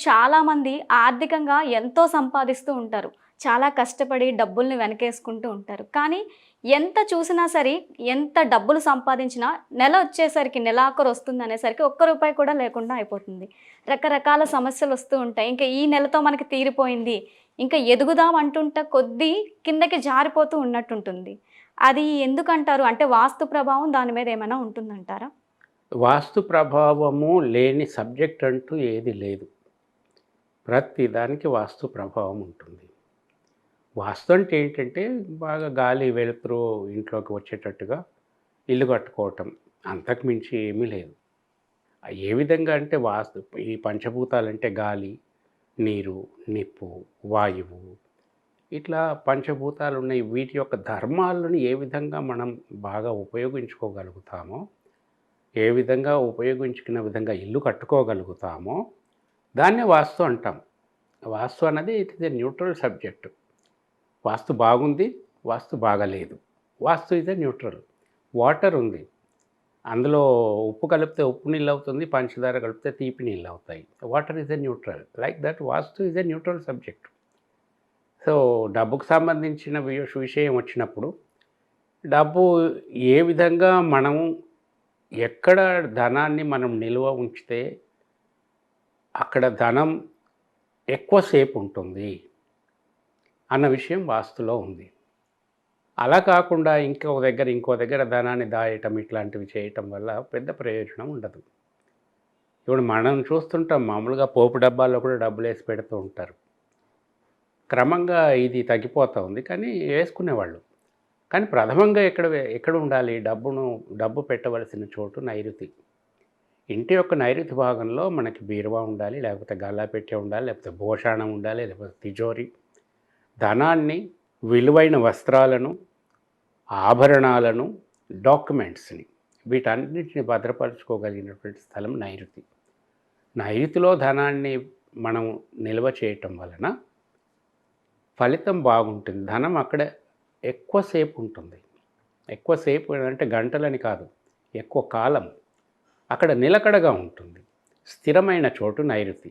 చాలామంది ఆర్థికంగా ఎంతో సంపాదిస్తూ ఉంటారు. చాలా కష్టపడి డబ్బుల్ని వెనకేసుకుంటూ ఉంటారు. కానీ ఎంత చూసినా సరే, ఎంత డబ్బులు సంపాదించినా నెల వచ్చేసరికి నెలాఖరు వస్తుందనేసరికి ఒక్క రూపాయి కూడా లేకుండా అయిపోతుంది. రకరకాల సమస్యలొస్తూ ఉంటాయి. ఇంక ఈ నెలతో మనకి తీరిపోయింది. ఇంకా ఎదుగుదాం అంటుంటే కొద్దీ కిందకి జారిపోతూ ఉన్నట్టుంటుంది. అది ఎందుకంటారు? అంటే వాస్తు ప్రభావం దాని మీద ఏమైనా ఉంటుందంటారా? వాస్తు ప్రభావము లేని సబ్జెక్ట్ అంటూ ఏది లేదు. ప్రతి దానికి వాస్తు ప్రభావం ఉంటుంది. వాస్తు అంటే ఏంటంటే బాగా గాలి, వెలుతురు ఇంట్లోకి వచ్చేటట్టుగా ఇల్లు కట్టుకోవటం. అంతకు మించి ఏమీ లేదు. ఏ విధంగా అంటే ఈ పంచభూతాలంటే గాలి, నీరు, నిప్పు, వాయువు ఇట్లా పంచభూతాలున్నాయి. వీటి యొక్క ధర్మాలను ఏ విధంగా మనం బాగా ఉపయోగించుకోగలుగుతామో, ఏ విధంగా ఉపయోగించుకున్న విధంగా ఇల్లు కట్టుకోగలుగుతామో దాన్నే వాస్తు అంటాం. వాస్తు అన్నది it is a neutral subject. Vastu బాగుంది, వాస్తు బాగాలేదు. Vastu is a neutral. Water ఉంది. అందులో ఉప్పు కలిపితే ఉప్పు నీళ్ళు అవుతుంది, పంచదార కలిపితే తీపి నీళ్ళు అవుతాయి. Water is a neutral. Like that vastu is a neutral subject. So డబ్బుకు సంబంధించిన విషయం వచ్చినప్పుడు డబ్బు ఏ విధంగా మనం ఎక్కడ ధనాన్ని మనం నిల్వ ఉంచితే అక్కడ ధనం ఎక్కువసేపు ఉంటుంది అన్న విషయం వాస్తులో ఉంది. అలా కాకుండా ఇంకో దగ్గర ధనాన్ని దాయటం ఇట్లాంటివి చేయటం వల్ల పెద్ద ప్రయోజనం ఉండదు. ఇప్పుడు మనం చూస్తుంటాం మామూలుగా పోపు డబ్బాల్లో కూడా డబ్బులేసి పెడుతూ ఉంటారు. క్రమంగా ఇది తగ్గిపోతూ ఉంది కానీ వేసుకునేవాళ్ళు. కానీ ప్రథమంగా ఎక్కడ ఉండాలి? డబ్బు పెట్టవలసిన చోటు నైరుతి. ఇంటి యొక్క నైరుతి భాగంలో మనకి బీరువా ఉండాలి, లేకపోతే గల్లాపెట్టె ఉండాలి, లేకపోతే భోషాణం ఉండాలి, లేకపోతే తిజోరి. ధనాన్ని, విలువైన వస్త్రాలను, ఆభరణాలను, డాక్యుమెంట్స్ని వీటన్నిటిని భద్రపరుచుకోగలిగినటువంటి స్థలం నైరుతి. నైరుతిలో ధనాన్ని మనం నిల్వ చేయటం వలన ఫలితం బాగుంటుంది. ధనం అక్కడ ఎక్కువసేపు ఉంటుంది. ఎక్కువసేపు అంటే గంటలని కాదు, ఎక్కువ కాలం అక్కడ నిలకడగా ఉంటుంది. స్థిరమైన చోటు నైరుతి.